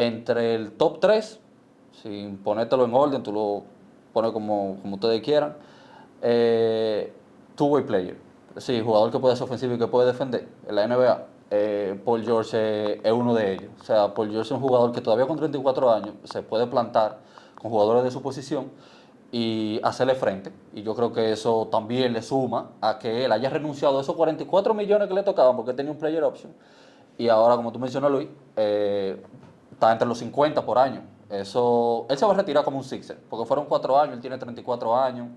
entre el top 3, sin ponértelo en orden, tú lo pones como ustedes quieran, two-way player. Sí, jugador que puede ser ofensivo y que puede defender en la NBA. Paul George es uno de ellos. O sea, Paul George es un jugador que todavía con 34 años se puede plantar con jugadores de su posición y hacerle frente. Y yo creo que eso también le suma a que él haya renunciado a esos 44 millones que le tocaban porque tenía un player option. Y ahora, como tú mencionas, Luis, está entre los 50 por año. Eso, él se va a retirar como un sixer, porque fueron 4 años, él tiene 34 años.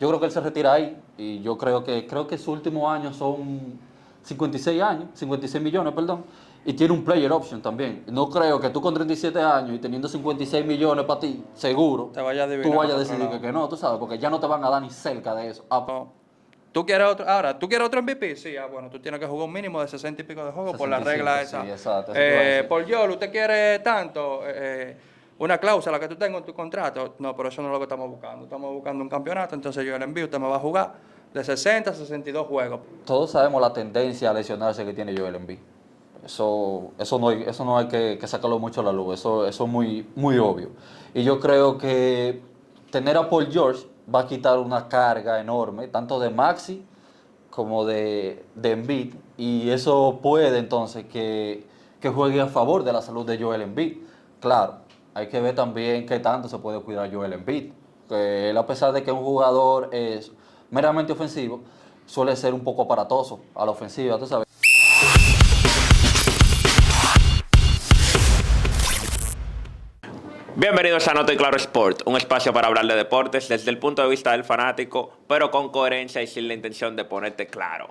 Yo creo que él se retira ahí y yo creo que su último año son 56 años, 56 millones, perdón, y tiene un player option también. No creo que tú con 37 años y teniendo 56 millones para ti, seguro, Te vaya a tú adivinar vayas para a otro decidir lado. que no, tú sabes, porque ya no te van a dar ni cerca de eso. Ah, No. ¿Tú quieres otro? Ahora, ¿tú quieres otro MVP? Sí, bueno, tú tienes que jugar un mínimo de 60 y pico de juegos por la 65, regla sí, esa. exacto, eso te iba a decir. Por Yol, ¿usted quiere tanto? Una cláusula que tú tengas en tu contrato. No, pero eso no es lo que estamos buscando. Estamos buscando un campeonato, entonces yo le envío, usted me va a jugar de 60 a 62 juegos. Todos sabemos la tendencia a lesionarse que tiene Joel Embiid. Eso no hay que sacarlo mucho a la luz, eso es muy, muy obvio. Y yo creo que tener a Paul George va a quitar una carga enorme, tanto de Maxi como de Embiid, y eso puede entonces que juegue a favor de la salud de Joel Embiid. Claro, hay que ver también qué tanto se puede cuidar Joel Embiid, que él, a pesar de que un jugador es meramente ofensivo, suele ser un poco aparatoso a la ofensiva, tú sabes. Bienvenidos a Noto y Claro Sport, un espacio para hablar de deportes desde el punto de vista del fanático, pero con coherencia y sin la intención de ponerte claro.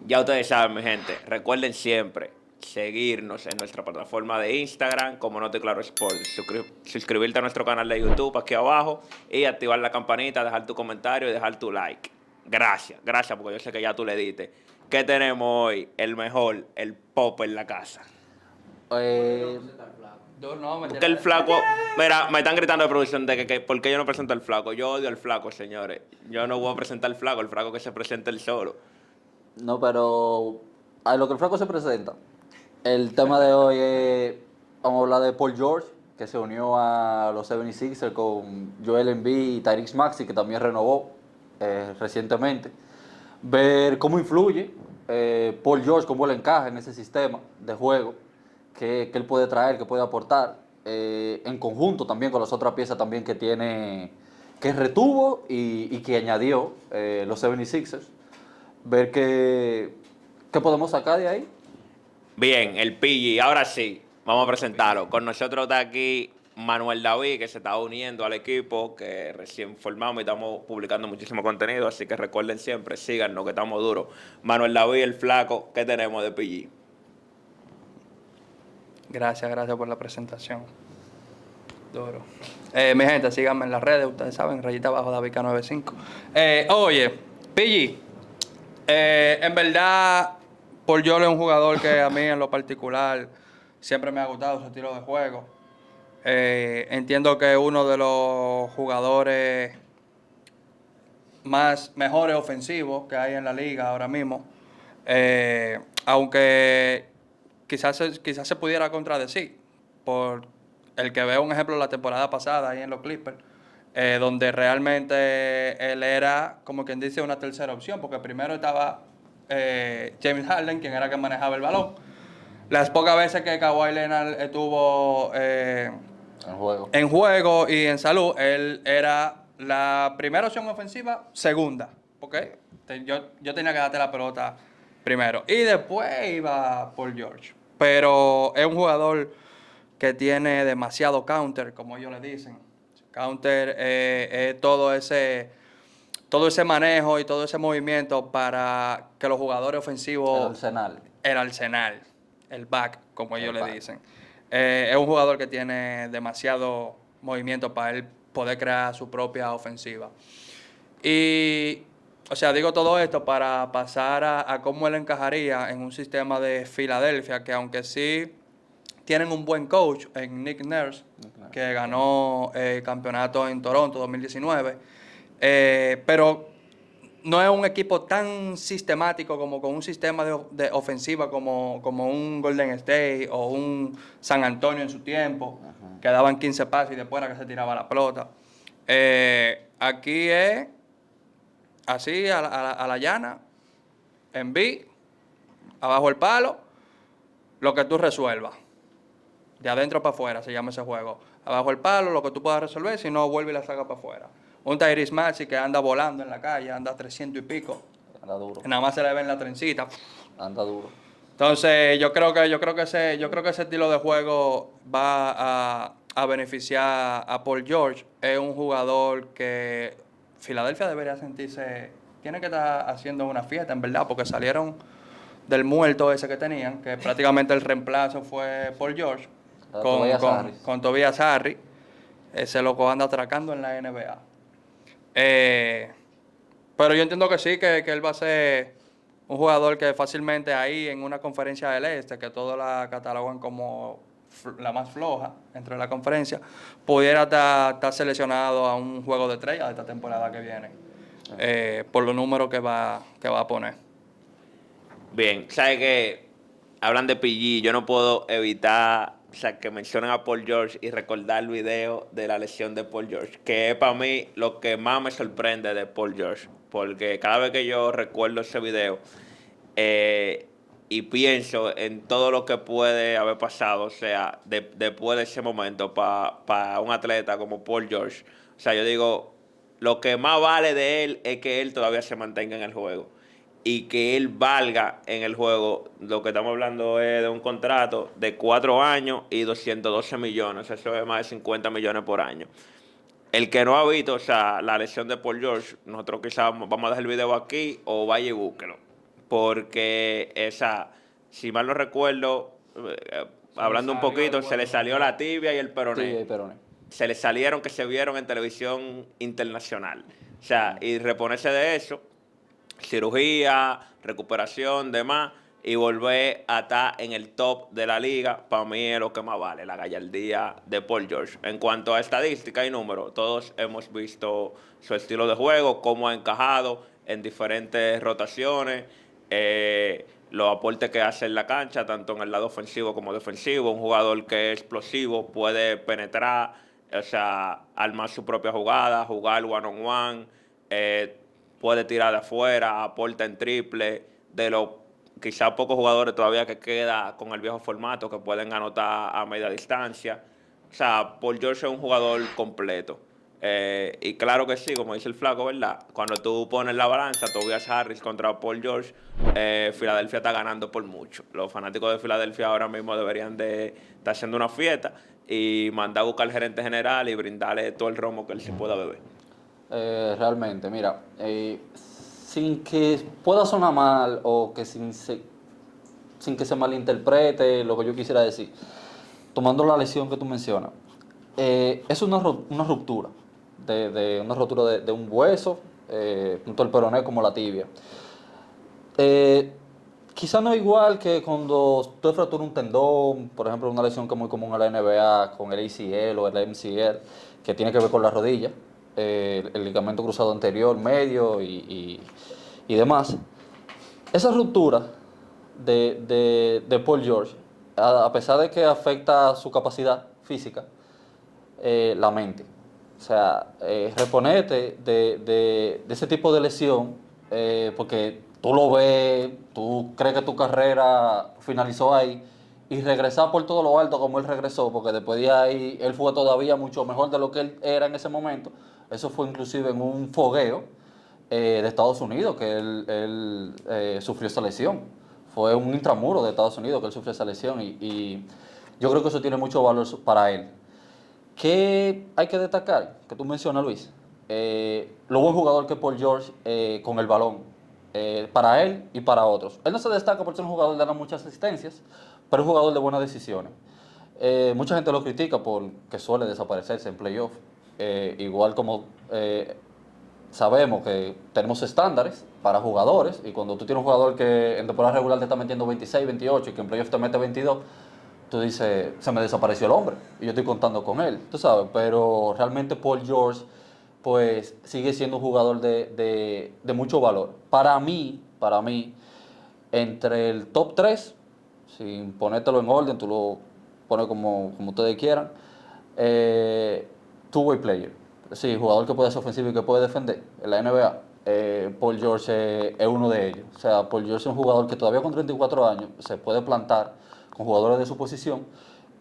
Ya ustedes saben, mi gente, recuerden siempre seguirnos en nuestra plataforma de Instagram como Noto y Claro Sport, suscribirte a nuestro canal de YouTube aquí abajo y activar la campanita, dejar tu comentario y dejar tu like. Gracias, porque yo sé que ya tú le diste. ¿Qué tenemos hoy? El mejor, el pop en la casa. No, Que el flaco, mira, me están gritando de producción de que ¿por qué yo no presento al flaco? Yo odio al flaco, señores. Yo no voy a presentar al flaco, el flaco que se presente él solo. No, pero a lo que el flaco se presenta. El tema de hoy es, vamos a hablar de Paul George, que se unió a los 76ers con Joel Embiid y Tyrese Maxey, que también renovó recientemente. Ver cómo influye Paul George, cómo él encaja en ese sistema de juego, que él puede traer, que puede aportar, en conjunto también con las otras piezas también que tiene, que retuvo y que añadió los 76ers. Ver qué podemos sacar de ahí. Bien, el PG, ahora sí, vamos a presentarlo. Con nosotros está aquí Manuel David, que se está uniendo al equipo, que recién formamos y estamos publicando muchísimo contenido, así que recuerden siempre, síganos, que estamos duros. Manuel David, el flaco, ¿qué tenemos de PG? Gracias por la presentación. Duro. Mi gente, síganme en las redes, ustedes saben, rayita abajo Davica95. Oye, PG, en verdad, Paul George es un jugador que a mí en lo particular siempre me ha gustado su estilo de juego. Entiendo que es uno de los jugadores mejores ofensivos que hay en la liga ahora mismo. Aunque quizás se pudiera contradecir por el que veo un ejemplo la temporada pasada ahí en los Clippers, donde realmente él era, como quien dice, una tercera opción, porque primero estaba James Harden, quien era que manejaba el balón. Las pocas veces que Kawhi Leonard estuvo En juego. en juego y en salud, él era la primera opción ofensiva, segunda, ¿ok? Yo tenía que darte la pelota primero. Y después iba por George. Pero es un jugador que tiene demasiado counter, como ellos le dicen. Counter es todo ese manejo y todo ese movimiento para que los jugadores El ofensivos, arsenal. el arsenal, el back, como ellos El le back. dicen. Es un jugador que tiene demasiado movimiento para él poder crear su propia ofensiva. Y, o sea, digo todo esto para pasar a cómo él encajaría en un sistema de Filadelfia, que aunque sí tienen un buen coach en Nick Nurse, que ganó el campeonato en Toronto 2019, pero no es un equipo tan sistemático como con un sistema de ofensiva como un Golden State o un San Antonio en su tiempo, que daban 15 pases y después era que se tiraba la pelota. Aquí es así, a la llana, en B, abajo el palo, lo que tú resuelvas. De adentro para afuera se llama ese juego. Abajo el palo, lo que tú puedas resolver, si no, vuelve y la saca para afuera. Un Tyrese Maxey que anda volando en la calle, anda 300 y pico. Anda duro. Nada más se le ve en la trencita. Anda duro. Entonces, yo creo que ese estilo de juego va a beneficiar a Paul George. Es un jugador que Filadelfia debería sentirse, tiene que estar haciendo una fiesta, en verdad, porque salieron del muerto ese que tenían, que prácticamente el reemplazo fue Paul George, con Tobias Harris. Ese loco anda atracando en la NBA. Pero yo entiendo que sí, que él va a ser un jugador que fácilmente ahí en una conferencia del Este, que todos la catalogan como la más floja entre la conferencia, pudiera estar seleccionado a un juego de estrella de esta temporada que viene, por los números que va a poner. Bien, ¿sabes qué? Hablan de PG, yo no puedo evitar, o sea, que mencionen a Paul George y recordar el video de la lesión de Paul George, que es para mí lo que más me sorprende de Paul George, porque cada vez que yo recuerdo ese video y pienso en todo lo que puede haber pasado, o sea, después de ese momento para un atleta como Paul George, o sea, yo digo, lo que más vale de él es que él todavía se mantenga en el juego y que él valga en el juego. Lo que estamos hablando es de un contrato de 4 años y 212 millones. Eso es más de 50 millones por año. El que no ha visto, o sea, la lesión de Paul George, nosotros quizás vamos a dejar el video aquí o vaya y búsquelo. Porque si mal no recuerdo, hablando un poquito, se le salió la tibia y el peroné. Tibia y peroné. Se le salieron que se vieron en televisión internacional. O sea, y reponerse de eso, cirugía, recuperación, demás, y volver a estar en el top de la liga, para mí es lo que más vale, la gallardía de Paul George. En cuanto a estadística y números, todos hemos visto su estilo de juego, cómo ha encajado en diferentes rotaciones, los aportes que hace en la cancha, tanto en el lado ofensivo como defensivo. Un jugador que es explosivo, puede penetrar, o sea, armar su propia jugada, jugar one-on-one, puede tirar de afuera, aporta en triple, de los quizás pocos jugadores todavía que queda con el viejo formato que pueden anotar a media distancia. O sea, Paul George es un jugador completo. Y claro que sí, como dice el flaco, ¿verdad? Cuando tú pones la balanza, Tobias Harris contra Paul George, Filadelfia está ganando por mucho. Los fanáticos de Filadelfia ahora mismo deberían de estar haciendo una fiesta y mandar a buscar al gerente general y brindarle todo el romo que él se pueda beber. Realmente, mira, sin que pueda sonar mal o que sin que se malinterprete lo que yo quisiera decir, tomando la lesión que tú mencionas, es una ruptura, una ruptura de un hueso, tanto el peroné como la tibia. Quizá no igual que cuando tú fracturas un tendón, por ejemplo, una lesión que es muy común en la NBA con el ACL o el MCL, que tiene que ver con la rodilla, el ligamento cruzado anterior, medio y demás. Esa ruptura de Paul George, a pesar de que afecta su capacidad física, la mente. O sea, reponerte de ese tipo de lesión, porque tú lo ves, tú crees que tu carrera finalizó ahí, y regresar por todo lo alto como él regresó, porque después de ahí él fue todavía mucho mejor de lo que él era en ese momento. Eso fue inclusive en un fogueo de Estados Unidos que él sufrió esa lesión. Fue un intramuro de Estados Unidos que él sufrió esa lesión y yo creo que eso tiene mucho valor para él. ¿Qué hay que destacar? Que tú mencionas, Luis. Lo buen jugador que es Paul George con el balón, para él y para otros. Él no se destaca por ser un jugador que da muchas asistencias, pero es un jugador de buenas decisiones. Mucha gente lo critica porque suele desaparecerse en playoff. Igual como sabemos que tenemos estándares para jugadores, y cuando tú tienes un jugador que en temporada regular te está metiendo 26, 28 y que en playoff te mete 22, tú dices, se me desapareció el hombre y yo estoy contando con él, tú sabes. Pero realmente Paul George pues sigue siendo un jugador de mucho valor. Para mí, entre el top 3, sin ponértelo en orden, tú lo pones como ustedes quieran, two-way player. Sí, jugador que puede ser ofensivo y que puede defender en la NBA. Paul George es uno de ellos. O sea, Paul George es un jugador que todavía con 34 años se puede plantar con jugadores de su posición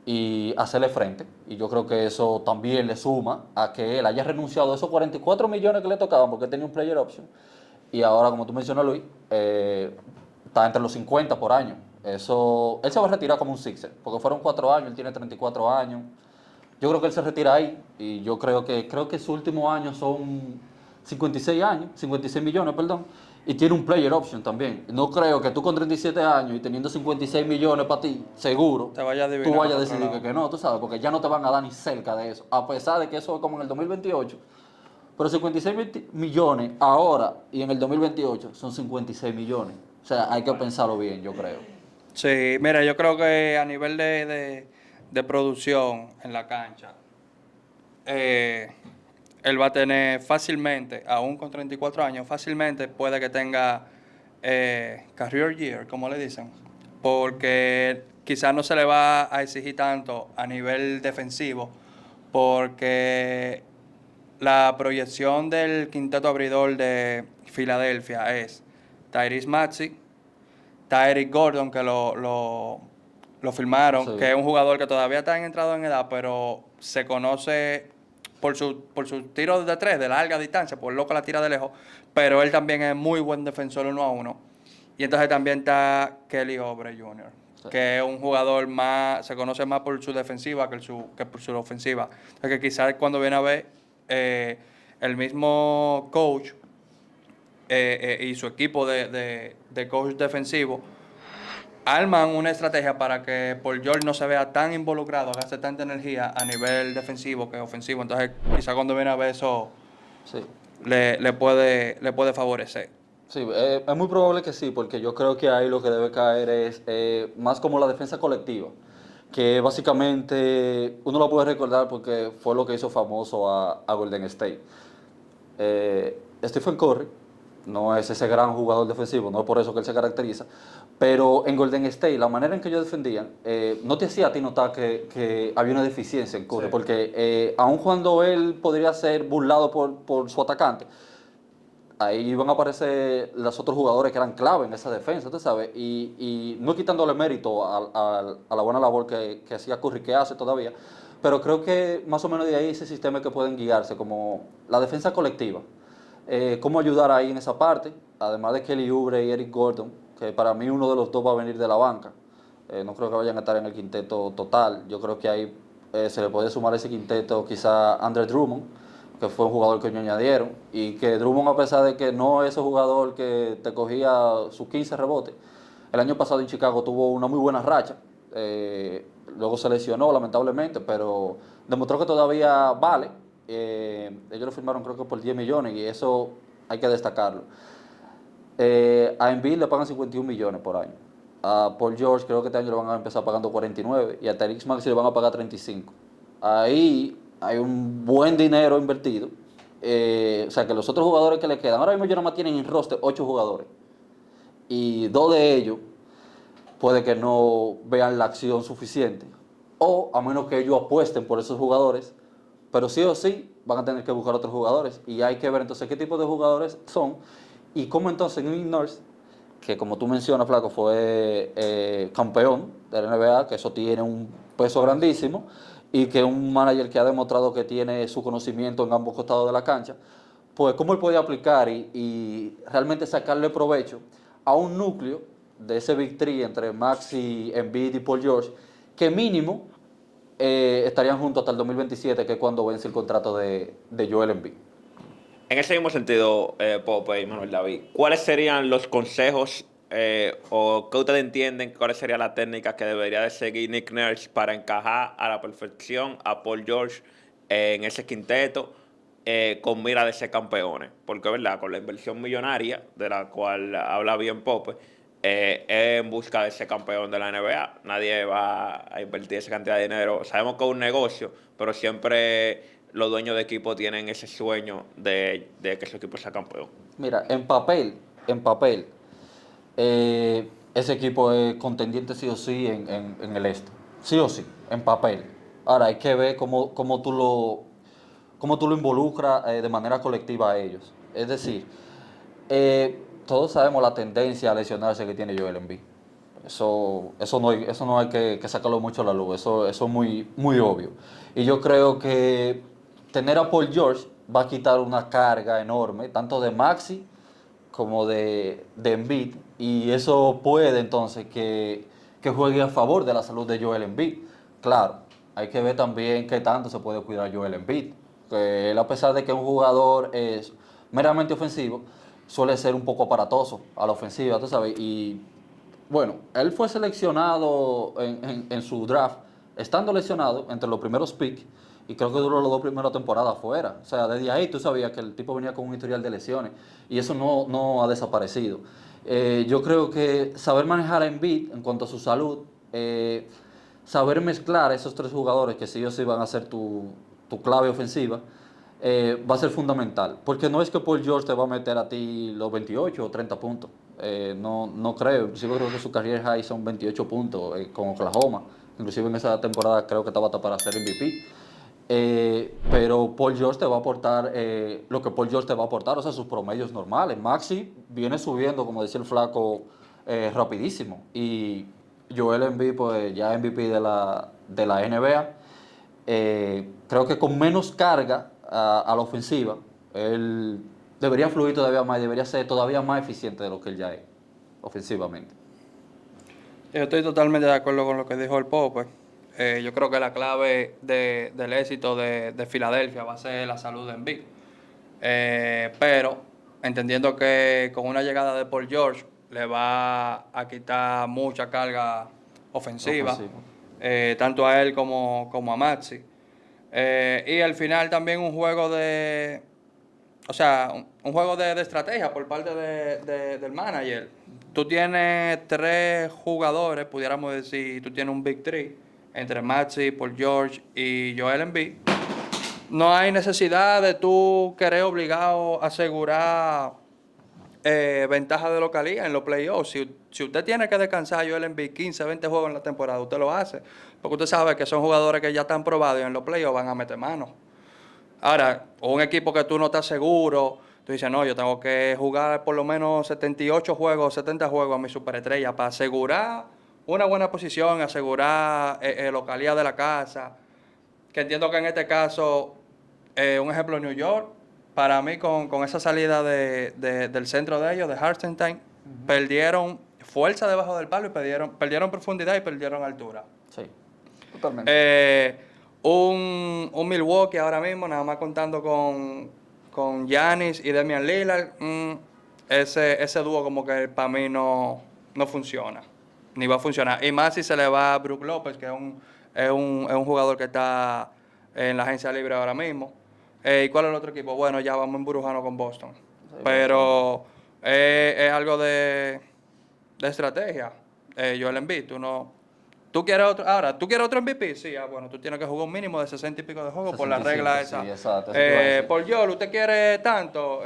y hacerle frente. Y yo creo que eso también le suma a que él haya renunciado a esos 44 millones que le tocaban porque tenía un player option. Y ahora, como tú mencionas, Luis, está entre los 50 por año. Eso, él se va a retirar como un Sixer, porque fueron 4 años, él tiene 34 años. Yo creo que él se retira ahí y yo creo que su último año son 56 años, 56 millones, perdón, y tiene un player option también. No creo que tú con 37 años y teniendo 56 millones para ti, seguro, Te vaya a tú adivinar vayas a por otro decidir lado. que no, tú sabes, porque ya no te van a dar ni cerca de eso, a pesar de que eso es como en el 2028. Pero 56 millones ahora y en el 2028 son 56 millones. O sea, hay que pensarlo bien, yo creo. Sí, mira, yo creo que a nivel de producción en la cancha, eh, él va a tener fácilmente, aún con 34 años, fácilmente puede que tenga career year, como le dicen, porque quizás no se le va a exigir tanto a nivel defensivo, porque la proyección del quinteto abridor de Filadelfia es Tyrese Maxey, está Eric Gordon, que lo firmaron, que Sí, es un jugador que todavía está entrado en edad, pero se conoce por sus tiros de tres, de larga distancia, por lo que la tira de lejos, pero él también es muy buen defensor 1-1. Y entonces también está Kelly Oubre Jr., sí, que es un jugador más, se conoce más por su defensiva que por su ofensiva. Entonces que quizás cuando viene a ver eh, el mismo coach y su equipo de coach defensivo arman una estrategia para que Paul George no se vea tan involucrado, gaste tanta energía a nivel defensivo que ofensivo. Entonces, quizá cuando viene a ver eso, sí. le puede favorecer. Sí, es muy probable que sí, porque yo creo que ahí lo que debe caer es más como la defensa colectiva, que básicamente uno lo puede recordar porque fue lo que hizo famoso a Golden State. Stephen Curry no es ese gran jugador defensivo, no es por eso que él se caracteriza, pero en Golden State la manera en que ellos defendían no te hacía a ti notar que había una deficiencia en Curry, Sí. porque aun cuando él podría ser burlado por su atacante, ahí van a aparecer los otros jugadores que eran clave en esa defensa, ¿tú sabes? Y no quitándole mérito a la buena labor que hacía Curry, que hace todavía, pero creo que más o menos de ahí ese sistema que pueden guiarse, como la defensa colectiva. Cómo ayudar ahí en esa parte, además de Kelly Oubre y Eric Gordon, que para mí uno de los dos va a venir de la banca. No creo que vayan a estar en el quinteto total. Yo creo que ahí se le puede sumar a ese quinteto quizá Andre Drummond, que fue un jugador que ellos añadieron, y que Drummond, a pesar de que no es ese jugador que te cogía sus 15 rebotes, el año pasado en Chicago tuvo una muy buena racha, luego se lesionó lamentablemente, pero demostró que todavía vale. Ellos lo firmaron creo que por 10 millones y eso hay que destacarlo. A Embiid le pagan 51 millones por año. A Paul George creo que este año le van a empezar pagando 49 y a Tyrese Maxey le van a pagar 35. Ahí hay un buen dinero invertido. O sea que los otros jugadores que le quedan, ahora mismo ellos nada más tienen en roster 8 jugadores y 2 de ellos puede que no vean la acción suficiente o a menos que ellos apuesten por esos jugadores, pero sí o sí van a tener que buscar otros jugadores y hay que ver entonces qué tipo de jugadores son y cómo entonces Nick Nurse, que como tú mencionas, Flaco, fue campeón de la NBA, que eso tiene un peso grandísimo y que un manager que ha demostrado que tiene su conocimiento en ambos costados de la cancha, pues cómo él puede aplicar y realmente sacarle provecho a un núcleo de ese Big Three entre Maxi, Embiid y Paul George, que mínimo estarían juntos hasta el 2027, que es cuando vence el contrato de Joel Embiid. En ese mismo sentido, Pope y Manuel David, ¿cuáles serían los consejos o qué ustedes entienden, cuáles serían las técnicas que debería de seguir Nick Nurse para encajar a la perfección a Paul George en ese quinteto con mira de ser campeones? Porque, ¿verdad? Con la inversión millonaria, de la cual habla bien Pope, es en busca de ser campeón de la NBA. Nadie va a invertir esa cantidad de dinero. Sabemos que es un negocio, pero siempre los dueños de equipo tienen ese sueño de que su equipo sea campeón. Mira, en papel, ese equipo es contendiente sí o sí en el este. Sí o sí, en papel. Ahora hay que ver cómo tú lo involucras de manera colectiva a ellos. Es decir, todos sabemos la tendencia a lesionarse que tiene Joel Embiid. Eso no hay que sacarlo mucho a la luz, eso es muy, muy obvio. Y yo creo que tener a Paul George va a quitar una carga enorme, tanto de Maxi como de Embiid, y eso puede entonces que juegue a favor de la salud de Joel Embiid. Claro, hay que ver también qué tanto se puede cuidar Joel Embiid, que él, a pesar de que un jugador es meramente ofensivo, suele ser un poco aparatoso a la ofensiva, tú sabes, y bueno, él fue seleccionado en su draft, estando lesionado entre los primeros picks, y creo que duró las 2 primeras temporadas fuera. O sea, desde ahí tú sabías que el tipo venía con un historial de lesiones, y eso no ha desaparecido. Yo creo que saber manejar a Embiid en cuanto a su salud, saber mezclar esos 3 jugadores que sí o sí van a ser tu clave ofensiva, va a ser fundamental. Porque no es que Paul George te va a meter a ti los 28 o 30 puntos. No creo. Inclusive creo que su career high son 28 puntos con Oklahoma. Inclusive en esa temporada creo que estaba hasta para ser MVP. Pero Paul George te va a aportar lo que Paul George te va a aportar, o sea, sus promedios normales. Maxi viene subiendo, como decía el flaco, rapidísimo. Y Joel Embiid, pues ya MVP de la NBA. Creo que con menos carga a la ofensiva, él debería fluir todavía más, debería ser todavía más eficiente de lo que él ya es, ofensivamente. Yo estoy totalmente de acuerdo con lo que dijo el Pope. Yo creo que la clave del éxito de Filadelfia va a ser la salud de Embiid. Pero entendiendo que con una llegada de Paul George le va a quitar mucha carga ofensiva, Ofensivo. tanto a él como a Maxi. Y al final también un juego de, o sea, un juego de estrategia por parte del manager. Tú tienes 3 jugadores, pudiéramos decir, tú tienes un Big Three, entre Maxi, Paul George y Joel Embiid. No hay necesidad de tú querer obligado a asegurar ventaja de localía en los playoffs. Si usted tiene que descansar a Joel Embiid 15, 20 juegos en la temporada, usted lo hace. Porque usted sabe que son jugadores que ya están probados y en los playoffs van a meter mano. Ahora, un equipo que tú no estás seguro, tú dices, no, yo tengo que jugar por lo menos 78 juegos, 70 juegos a mi superestrella para asegurar una buena posición, asegurar localidad de la casa. Que entiendo que en este caso, un ejemplo, New York, para mí con esa salida del centro de ellos, de Hartenstein, perdieron fuerza debajo del palo y perdieron profundidad y perdieron altura. Sí, totalmente. Un Milwaukee ahora mismo, nada más contando con Giannis y Damian Lillard, ese dúo como que para mí no funciona, ni va a funcionar. Y más si se le va a Brook López, que es un jugador que está en la agencia libre ahora mismo. ¿Y cuál es el otro equipo? Bueno, ya vamos emburujando con Boston. Pero es algo de estrategia. Joel Embiid, ¿tú quieres otro? Ahora, ¿tú quieres otro MVP? Sí, bueno, tú tienes que jugar un mínimo de 60 y pico de juegos por la 65, regla sí, esa. exacto, eso te iba a decir. Por Joel, ¿usted quiere tanto?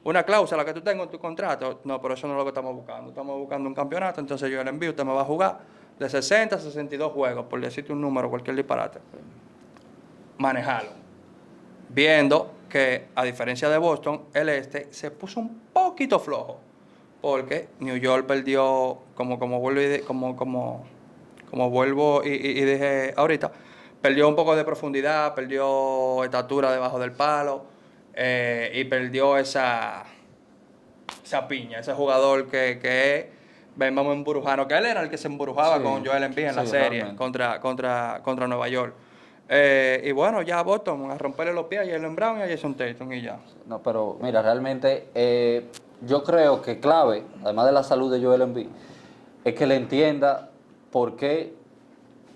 Una cláusula que tú tengas en tu contrato. No, pero eso no es lo que estamos buscando. Estamos buscando un campeonato, entonces Joel Embiid, usted me va a jugar de 60 a 62 juegos, por decirte un número, cualquier disparate. Manejarlo. Viendo que, a diferencia de Boston, el este se puso un poquito flojo. Porque New York perdió, como vuelvo y dije ahorita, perdió un poco de profundidad, perdió estatura debajo del palo y perdió esa piña, ese jugador que es, vamos emburujano, que él era el que se emburujaba Sí, con Joel Embiid en la sí, serie realmente. contra Nueva York. Y bueno, ya Boston, a romperle los pies a Jaylen Brown y a Jason Tatum y ya. No, pero mira, realmente yo creo que clave, además de la salud de Joel Embiid, es que le entienda por qué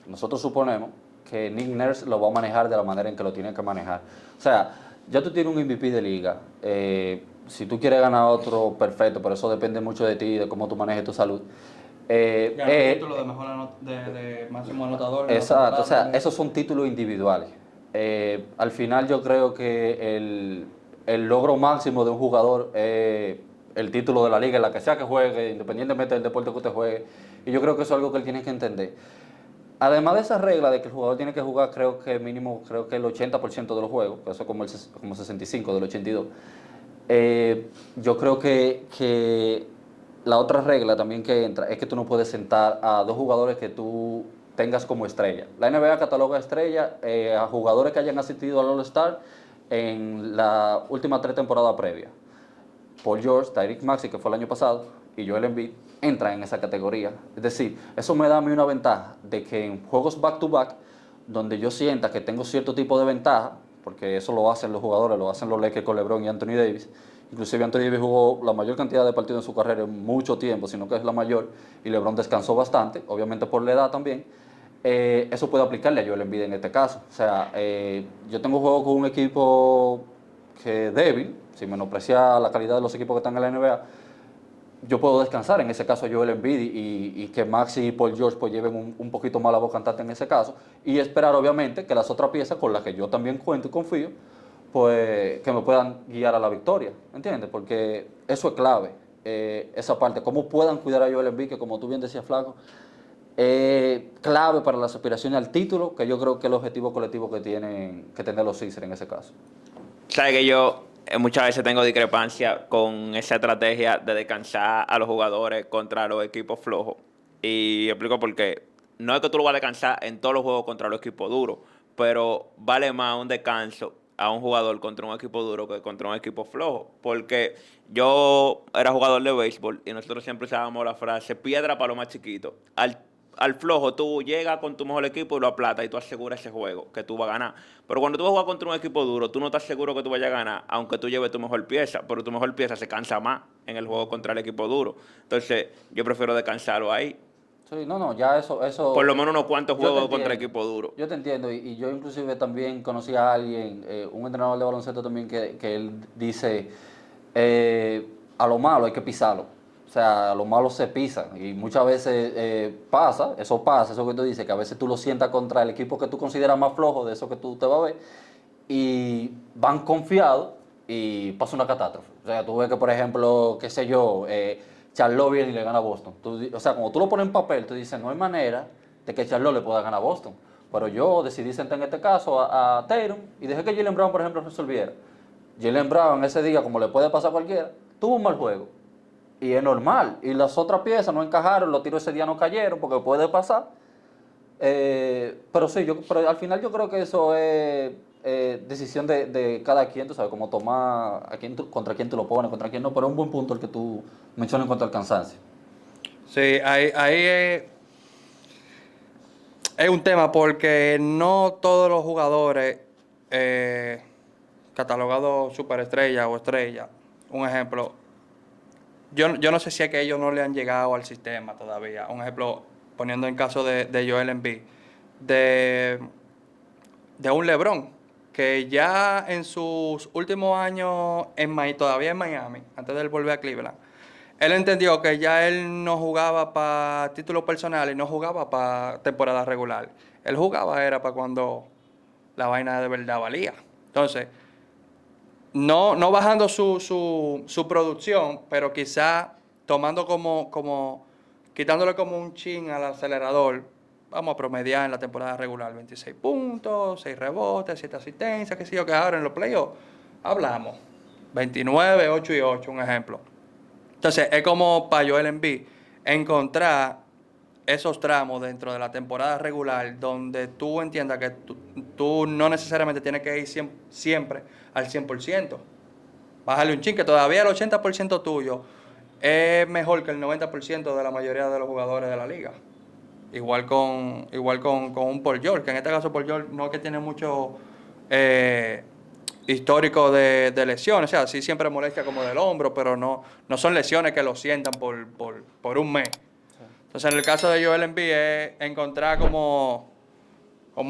nosotros suponemos que Nick Nurse lo va a manejar de la manera en que lo tiene que manejar. O sea, ya tú tienes un MVP de liga. Si tú quieres ganar otro, perfecto, pero eso depende mucho de ti, de cómo tú manejes tu salud. Ganó el título de máximo anotador. Exacto, o sea, esos son títulos individuales. Al final yo creo que el logro máximo de un jugador es el título de la liga, en la que sea que juegue, independientemente del deporte que usted juegue. Y yo creo que eso es algo que él tiene que entender. Además de esa regla de que el jugador tiene que jugar, creo que mínimo, creo que el 80% de los juegos, que eso es como 65 del 82. Yo creo que la otra regla también que entra es que tú no puedes sentar a dos jugadores que tú tengas como estrella. La NBA cataloga estrella a jugadores que hayan asistido al All-Star en la última 3 temporadas previas. Paul George, Tyrese Maxey, que fue el año pasado, y Joel Embiid entran en esa categoría. Es decir, eso me da a mí una ventaja de que en juegos back-to-back, donde yo sienta que tengo cierto tipo de ventaja, porque eso lo hacen los jugadores, lo hacen los Lakers con LeBron y Anthony Davis. Inclusive Anthony Davis jugó la mayor cantidad de partidos en su carrera en mucho tiempo, sino que es la mayor, y LeBron descansó bastante, obviamente por la edad también. Eso puede aplicarle a Joel Embiid en este caso. O sea, yo tengo juego con un equipo que es débil, sin menospreciar la calidad de los equipos que están en la NBA, yo puedo descansar en ese caso a Joel Embiid y que Maxi y Paul George pues lleven un poquito más la voz cantante en ese caso y esperar obviamente que las otras piezas con las que yo también cuento y confío pues que me puedan guiar a la victoria, ¿entiendes? Porque eso es clave, esa parte, cómo puedan cuidar a Joel Embiid, que como tú bien decías, Flaco, clave para las aspiraciones al título, que yo creo que es el objetivo colectivo que tienen que tener los Sixers en ese caso. Sabes que yo muchas veces tengo discrepancia con esa estrategia de descansar a los jugadores contra los equipos flojos. Y explico por qué. No es que tú lo vas a descansar en todos los juegos contra los equipos duros, pero vale más un descanso a un jugador contra un equipo duro que contra un equipo flojo. Porque yo era jugador de béisbol y nosotros siempre usábamos la frase piedra para los más chiquitos. Al flojo tú llegas con tu mejor equipo y lo aplatas y tú aseguras ese juego, que tú vas a ganar. Pero cuando tú vas a jugar contra un equipo duro, tú no estás seguro que tú vayas a ganar, aunque tú lleves tu mejor pieza, pero tu mejor pieza se cansa más en el juego contra el equipo duro. Entonces, yo prefiero descansarlo ahí. Sí, no, no, ya Por lo eso, menos unos cuantos yo te juegos contra entiendo, equipo duro. yo te entiendo, y yo inclusive también conocí a alguien, un entrenador de baloncesto también, que él dice, a lo malo hay que pisarlo, o sea, a lo malo se pisa, y muchas veces pasa, eso que tú dices, que a veces tú lo sientas contra el equipo que tú consideras más flojo, de eso que tú te vas a ver, y van confiados y pasa una catástrofe. O sea, tú ves que, por ejemplo, qué sé yo, Charlotte viene y le gana a Boston. O sea, como tú lo pones en papel, tú dices, no hay manera de que Charlotte le pueda ganar a Boston. Pero yo decidí sentar en este caso a Tatum y dejé que Jaylen Brown, por ejemplo, resolviera. Jaylen Brown ese día, como le puede pasar a cualquiera, tuvo un mal juego. Y es normal. Y las otras piezas no encajaron, los tiros ese día no cayeron, porque puede pasar. Pero sí, pero al final yo creo que eso es decisión de cada quien, tú sabes, como tomar contra quién tú lo pones, contra quién no, pero es un buen punto el que tú mencionas en cuanto al cansancio. Sí, ahí es un tema porque no todos los jugadores catalogados superestrella o estrella, un ejemplo, yo no sé si es que ellos no le han llegado al sistema todavía. Un ejemplo, poniendo en caso de Joel Embiid, de, de un LeBron, que ya en sus últimos años todavía en Miami, antes de él volver a Cleveland, él entendió que ya él no jugaba para títulos personales, no jugaba para temporada regular. Él jugaba era para cuando la vaina de verdad valía. Entonces, no bajando su producción, pero quizá tomando quitándole como un chin al acelerador, vamos a promediar en la temporada regular 26 puntos, 6 rebotes, 7 asistencias, qué sé yo, que ahora en los playoffs hablamos. 29, 8 y 8, un ejemplo. Entonces, es como para Joel Embiid encontrar esos tramos dentro de la temporada regular donde tú entiendas que tú no necesariamente tienes que ir siempre al 100%. Bájale un chin, que todavía el 80% tuyo es mejor que el 90% de la mayoría de los jugadores de la liga. Igual con un Paul George, que en este caso Paul George no es que tiene mucho histórico de lesiones, o sea, sí siempre molestia como del hombro, pero no son lesiones que lo sientan por un mes. Entonces, en el caso de Joel Embiid es encontrar como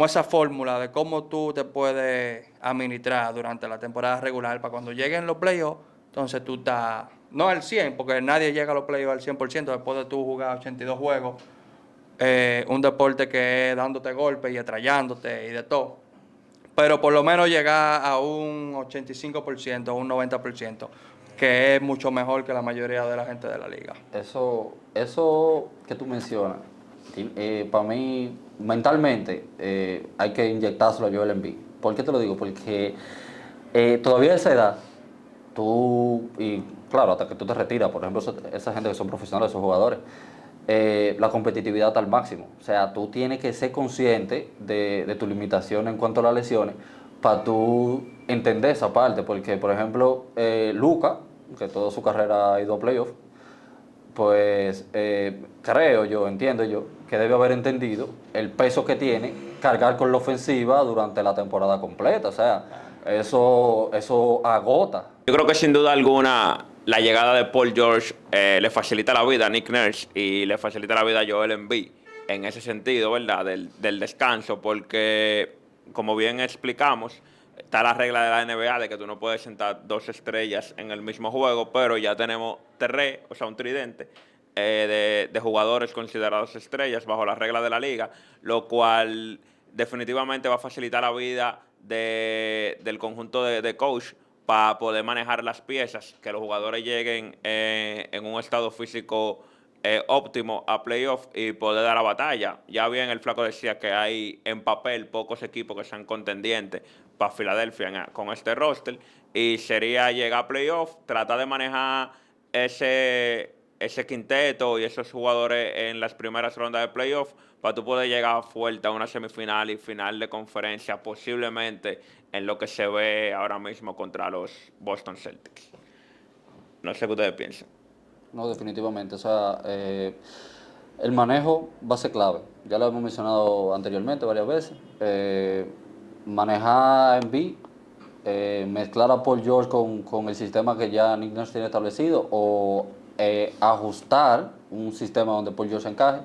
esa fórmula de cómo tú te puedes administrar durante la temporada regular para cuando lleguen los playoffs, entonces tú estás, no al 100, porque nadie llega a los playoffs al 100% después de tú jugar 82 juegos, un deporte que es dándote golpes y atrayándote y de todo. pero por lo menos llegar a un 85%, un 90%, que es mucho mejor que la mayoría de la gente de la liga. Eso que tú mencionas, para mí, mentalmente, hay que inyectárselo a Joel Embiid. ¿Por qué te lo digo? Porque todavía a esa edad, y claro, hasta que tú te retiras, por ejemplo, esa gente que son profesionales, esos jugadores, la competitividad está al máximo. O sea, tú tienes que ser consciente de tu limitación en cuanto a las lesiones para tú entender esa parte. Porque, por ejemplo, Luka, que toda su carrera ha ido a playoff, pues creo yo, entiendo yo, que debe haber entendido el peso que tiene cargar con la ofensiva durante la temporada completa. O sea, eso agota. Yo creo que sin duda alguna la llegada de Paul George le facilita la vida a Nick Nurse y le facilita la vida a Joel Embiid en ese sentido, ¿verdad? Del descanso, porque como bien explicamos, está la regla de la NBA de que tú no puedes sentar dos estrellas en el mismo juego, pero ya tenemos tres, o sea, un tridente de jugadores considerados estrellas bajo la regla de la liga, lo cual definitivamente va a facilitar la vida del conjunto de coach para poder manejar las piezas, que los jugadores lleguen en un estado físico óptimo a playoff y poder dar la batalla. Ya bien el Flaco decía que hay en papel pocos equipos que sean contendientes para Filadelfia con este roster y sería llegar a playoff, tratar de manejar ese quinteto y esos jugadores en las primeras rondas de playoff para tú poder llegar fuerte a una semifinal y final de conferencia, posiblemente en lo que se ve ahora mismo contra los Boston Celtics. No sé qué ustedes piensan. No, definitivamente. O sea, el manejo va a ser clave. Ya lo hemos mencionado anteriormente varias veces. Manejar en B, mezclar a Paul George con el sistema que ya Nick Nurse tiene establecido o ajustar un sistema donde Paul George encaje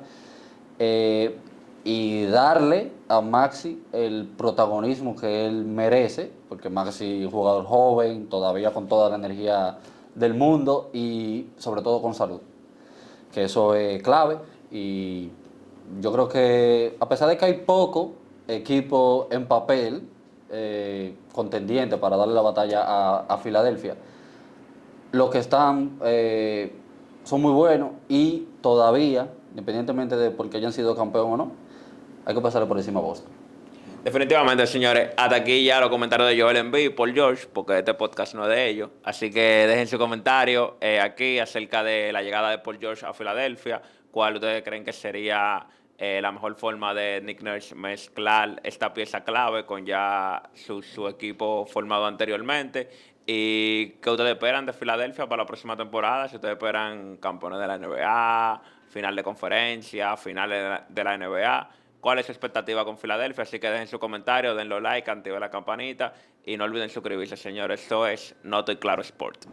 y darle a Maxi el protagonismo que él merece, porque Maxi es un jugador joven, todavía con toda la energía del mundo y sobre todo con salud, que eso es clave. Y yo creo que a pesar de que hay poco equipo en papel contendiente para darle la batalla a Filadelfia, los que están son muy buenos y todavía, independientemente de porque hayan sido campeón o no, hay que pasarle por encima a Boston. Definitivamente, señores, hasta aquí ya los comentarios de Joel Embiid y Paul George, porque este podcast no es de ellos. Así que dejen su comentario aquí acerca de la llegada de Paul George a Filadelfia. ¿Cuál ustedes creen que sería la mejor forma de Nick Nurse mezclar esta pieza clave con ya su equipo formado anteriormente? ¿Y qué ustedes esperan de Filadelfia para la próxima temporada? Si ustedes esperan campeones de la NBA, final de conferencia, final de la NBA. ¿Cuál es su expectativa con Filadelfia? Así que dejen su comentario, denlo like, activen la campanita y no olviden suscribirse, señores. Esto es No Estoy Claro Sport.